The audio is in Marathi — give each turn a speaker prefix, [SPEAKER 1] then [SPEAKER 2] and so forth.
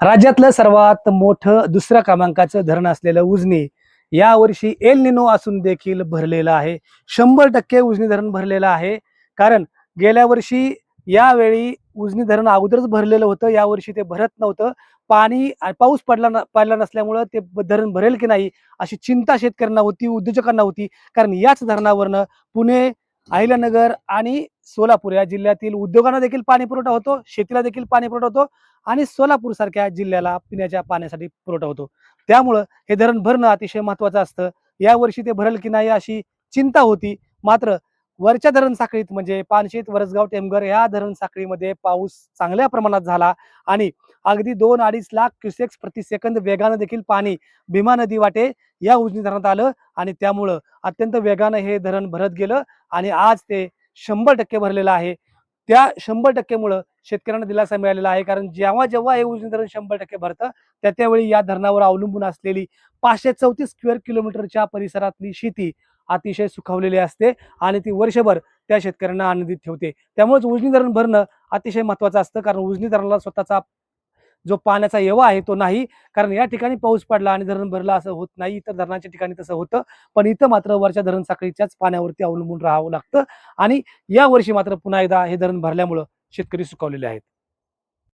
[SPEAKER 1] राज्यातलं सर्वात मोठं दुसऱ्या क्रमांकाचं धरण असलेलं उजनी यावर्षी एल निनो असून देखील भरलेलं आहे. 100% उजनी धरण भरलेलं आहे. कारण गेल्या वर्षी यावेळी उजनी धरण अगोदरच भरलेलं होतं. यावर्षी ते भरत नव्हतं. पाऊस पडला नसल्यामुळं ते धरण भरेल की नाही अशी चिंता शेतकऱ्यांना होती, उद्योजकांना होती. कारण याच धरणावरनं पुणे, अहिल्यानगर आणि सोलापूर या जिल्ह्यातील उद्योगांना देखील पाणी पुरवठा होतो, शेतीला देखील पाणी पुरवठा होतो आणि सोलापूर सारख्या जिल्ह्याला पिण्याच्या पाण्यासाठी पुरवठा होतो. त्यामुळं हे धरण भरणं अतिशय महत्त्वाचं असतं. यावर्षी ते भरेल की नाही अशी चिंता होती. मात्र वरच्या धरण साखळीत म्हणजे पानशेत, वरसगाव, टेमघर या धरण साखळीमध्ये पाऊस चांगल्या प्रमाणात झाला आणि अगदी 2-2.5 लाख क्युसेक्स प्रति सेकंद वेगानं देखील पाणी भीमा नदी वाटे या उजनी धरणात आलं आणि त्यामुळं अत्यंत वेगानं हे धरण भरत गेलं आणि आज ते 100% भरलेलं आहे. त्या 100% मुळे शेतकऱ्यांना दिलासा मिळालेला आहे. कारण जेव्हा हे उजनी धरण 100% भरतं, त्यावेळी या धरणावर अवलंबून असलेली 534 स्क्वेअर किलोमीटरच्या परिसरातली शेती अतिशय सुखावलेली असते आणि ती वर्षभर त्या शेतकऱ्यांना आनंदित ठेवते. त्यामुळेच उजनी धरण भरणं अतिशय महत्त्वाचं असतं. कारण उजनी धरणाला स्वतःचा जो पाण्याचा येवा आहे तो नाही. कारण या ठिकाणी पाऊस पडला आणि धरण भरलं असं होत नाही. इतर धरणाच्या ठिकाणी तसं होतं. पण इथं मात्र वरच्या धरण साखळीच्याच पाण्यावरती अवलंबून राहावं लागतं आणि यावर्षी मात्र पुन्हा एकदा हे धरण भरल्यामुळं शेतकरी सुखावलेले आहेत.